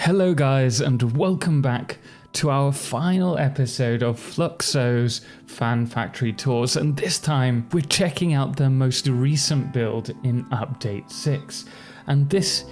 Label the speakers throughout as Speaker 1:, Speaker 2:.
Speaker 1: Hello guys, and welcome back to our final episode of Fluxo's Fan Factory Tours, and this time we're checking out the most recent build in Update 6. And this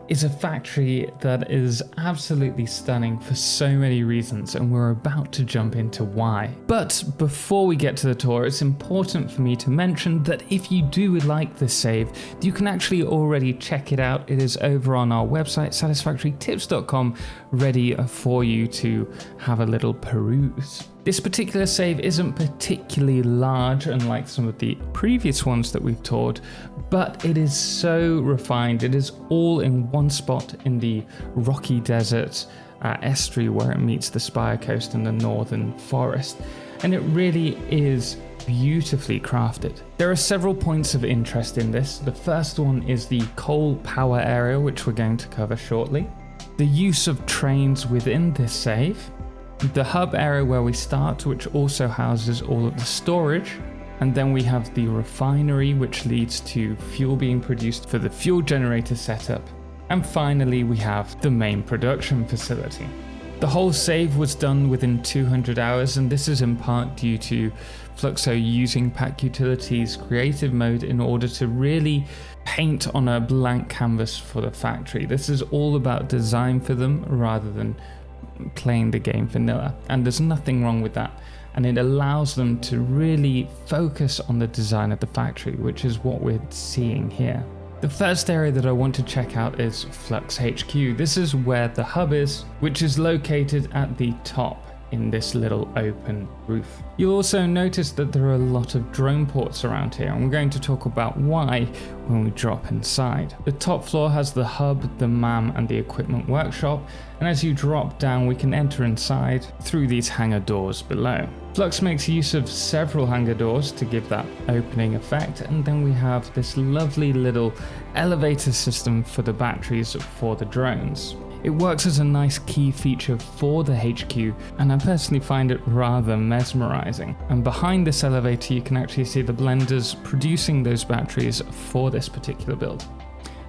Speaker 1: is a factory that is absolutely stunning for so many reasons, and we're about to jump into why. But before we get to the tour, it's important for me to mention that if you do like this save, you can actually already check it out. It is over on our website, satisfactorytips.com, ready for you to have a little peruse. This particular save isn't particularly large, unlike some of the previous ones that we've toured, but it is so refined. It is all in one spot in the rocky desert estuary where it meets the Spire Coast and the northern forest, and it really is beautifully crafted. There are several points of interest in this. The first one is the coal power area, which we're going to cover shortly. The use of trains within this save. The hub area where we start, which also houses all of the storage. And then we have the refinery, which leads to fuel being produced for the fuel generator setup. And finally, we have the main production facility. The whole save was done within 200 hours, and this is in part due to Fluxo using Pack Utilities creative mode in order to really paint on a blank canvas for the factory. This is all about design for them rather than playing the game vanilla, and there's nothing wrong with that, and it allows them to really focus on the design of the factory, which is what we're seeing here. The first area that I want to check out is Flux HQ. This is where the hub is, which is located at the top in this little open roof. You'll also notice that there are a lot of drone ports around here, and we're going to talk about why when we drop inside. The top floor has the hub, the MAM, and the equipment workshop, and as you drop down we can enter inside through these hangar doors below. Flux makes use of several hangar doors to give that opening effect, and then we have this lovely little elevator system for the batteries for the drones. It works as a nice key feature for the HQ, and I personally find it rather mesmerizing. And behind this elevator you can actually see the blenders producing those batteries for this particular build.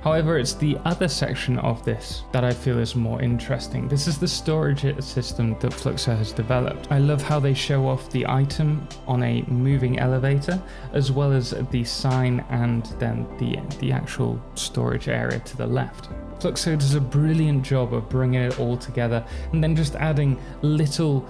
Speaker 1: However, it's the other section of this that I feel is more interesting. This is the storage system that Fluxo has developed. I love how they show off the item on a moving elevator, as well as the sign and then the actual storage area to the left. Fluxo does a brilliant job of bringing it all together and then just adding little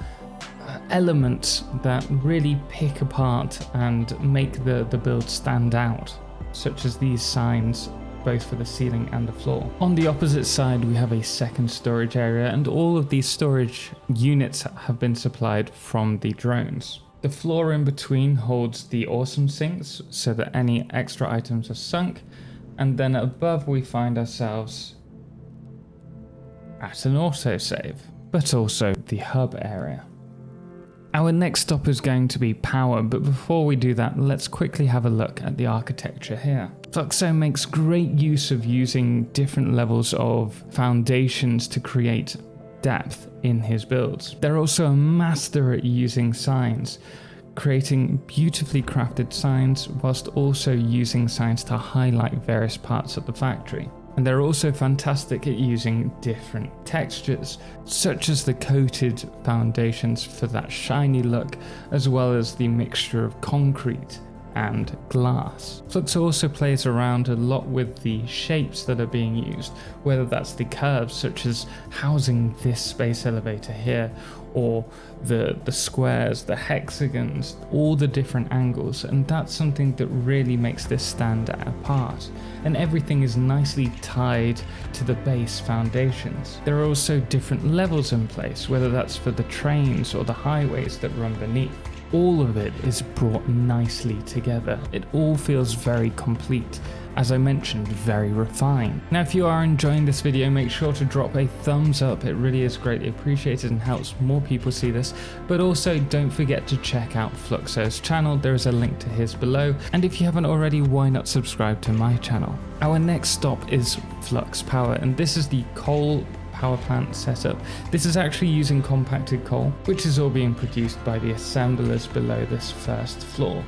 Speaker 1: elements that really pick apart and make the build stand out, such as these signs both for the ceiling and the floor. On the opposite side we have a second storage area, and all of these storage units have been supplied from the drones. The floor in between holds the awesome sinks so that any extra items are sunk, and then above we find ourselves at an autosave, but also the hub area. Our next stop is going to be power, but before we do that, let's quickly have a look at the architecture here. Fluxo makes great use of using different levels of foundations to create depth in his builds. They're also a master at using signs, creating beautifully crafted signs whilst also using signs to highlight various parts of the factory. And they're also fantastic at using different textures, such as the coated foundations for that shiny look, as well as the mixture of concrete and glass. Flux also plays around a lot with the shapes that are being used, whether that's the curves, such as housing this space elevator here, or the squares, the hexagons, all the different angles, and that's something that really makes this stand apart. And everything is nicely tied to the base foundations. There are also different levels in place, whether that's for the trains or the highways that run beneath. All of it is brought nicely together. It all feels very complete. As I mentioned, very refined. Now, if you are enjoying this video, make sure to drop a thumbs up. It really is greatly appreciated and helps more people see this. But also don't forget to check out Fluxo's channel. There is a link to his below. And if you haven't already, why not subscribe to my channel? Our next stop is Flux Power, and this is the coal power plant setup. This is actually using compacted coal, which is all being produced by the assemblers below this first floor.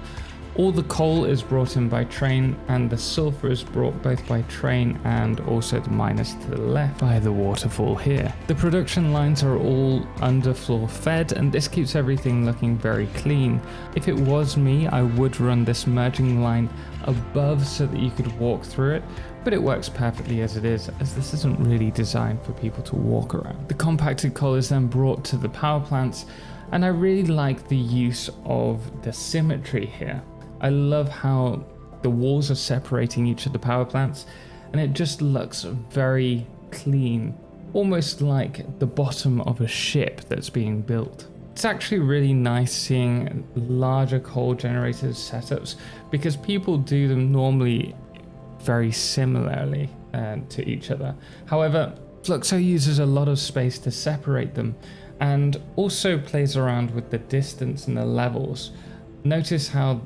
Speaker 1: All the coal is brought in by train, and the sulfur is brought both by train and also the miners to the left by the waterfall here. The production lines are all underfloor fed, and this keeps everything looking very clean. If it was me, I would run this merging line above so that you could walk through it, but it works perfectly as it is, as this isn't really designed for people to walk around. The compacted coal is then brought to the power plants, and I really like the use of the symmetry here. I love how the walls are separating each of the power plants, and it just looks very clean, almost like the bottom of a ship that's being built. It's actually really nice seeing larger coal generators setups, because people do them normally very similarly to each other. However, Fluxo uses a lot of space to separate them, and also plays around with the distance and the levels. Notice how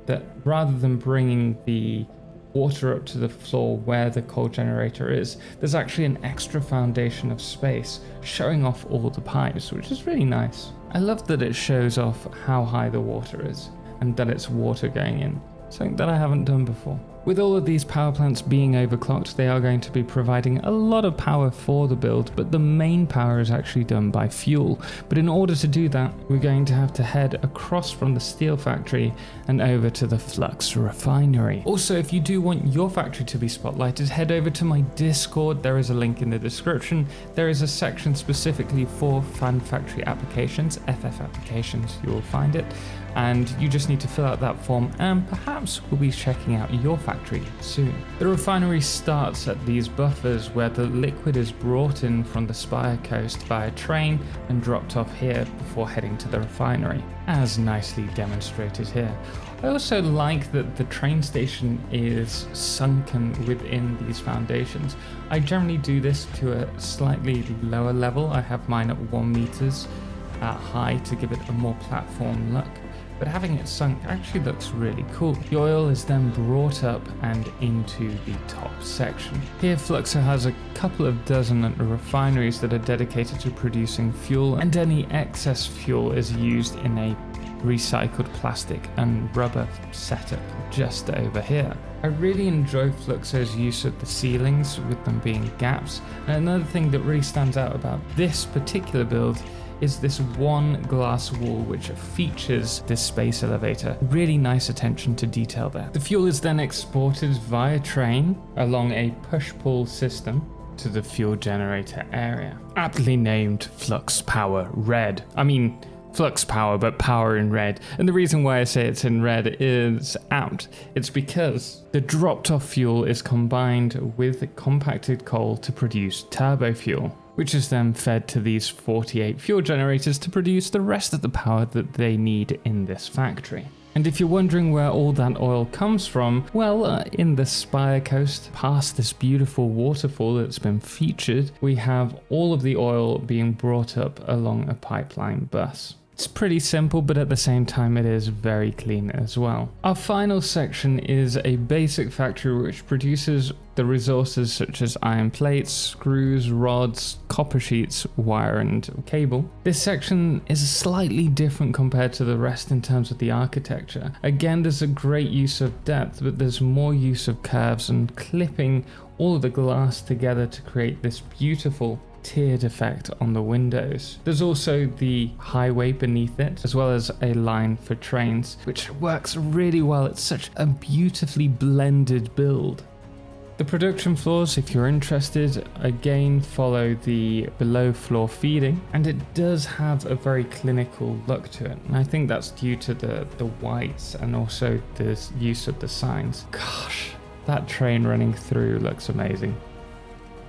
Speaker 1: that rather than bringing the water up to the floor where the coal generator is, there's actually an extra foundation of space showing off all the pipes, which is really nice. I love that it shows off how high the water is and that it's water going in, something that I haven't done before. With all of these power plants being overclocked, they are going to be providing a lot of power for the build, but the main power is actually done by fuel. But in order to do that, we're going to have to head across from the steel factory and over to the Flux Refinery. Also, if you do want your factory to be spotlighted, head over to my Discord. There is a link in the description. There is a section specifically for Fan Factory applications, FF applications, you will find it. And you just need to fill out that form, and perhaps we'll be checking out your factory soon. The refinery starts at these buffers where the liquid is brought in from the Spire coast via train and dropped off here before heading to the refinery, as nicely demonstrated here. I also like that the train station is sunken within these foundations. I generally do this to a slightly lower level. I have mine at 1 meters high to give it a more platform look. But having it sunk actually looks really cool. The oil is then brought up and into the top section. Here Fluxo has a couple of dozen refineries that are dedicated to producing fuel, and any excess fuel is used in a recycled plastic and rubber setup just over here. I really enjoy Fluxo's use of the ceilings with them being gaps, and another thing that really stands out about this particular build is this one glass wall which features this space elevator. Really nice attention to detail there. The fuel is then exported via train along a push-pull system to the fuel generator area. Aptly named Flux Power Red. I mean, Flux Power, but power in red. And the reason why I say it's in red is out. It's because the dropped off fuel is combined with compacted coal to produce turbo fuel, which is then fed to these 48 fuel generators to produce the rest of the power that they need in this factory. And if you're wondering where all that oil comes from, well, in the Spire coast, past this beautiful waterfall that's been featured, we have all of the oil being brought up along a pipeline bus. It's pretty simple, but at the same time it is very clean as well. Our final section is a basic factory which produces the resources such as iron plates, screws, rods, copper sheets, wire and cable. This section is slightly different compared to the rest in terms of the architecture. Again, there's a great use of depth, but there's more use of curves and clipping all of the glass together to create this beautiful tiered effect on the windows. There's also the highway beneath it, as well as a line for trains, which works really well. It's such a beautifully blended build. The production floors, if you're interested, again follow the below floor feeding, and it does have a very clinical look to it. And I think that's due to the whites and also the use of the signs. Gosh, that train running through looks amazing.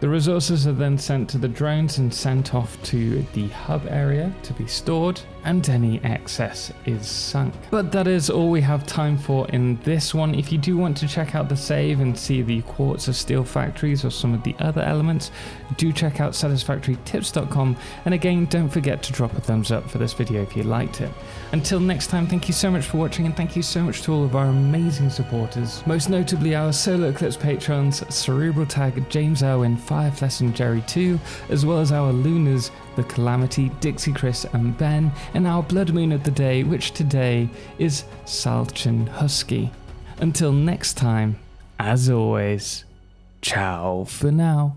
Speaker 1: The resources are then sent to the drones and sent off to the hub area to be stored, and any excess is sunk. But that is all we have time for in this one. If you do want to check out the save and see the quartz or steel factories or some of the other elements, do check out satisfactorytips.com, and again, don't forget to drop a thumbs up for this video if you liked it. Until next time, thank you so much for watching, and thank you so much to all of our amazing supporters, most notably our Solar Eclipse patrons, Cerebral Tag, James Irwin, Firefless and Jerry 2, as well as our Lunars, The Calamity, Dixie Chris and Ben, and our blood moon of the day, which today is Salchin Husky. Until next time, as always, ciao for now.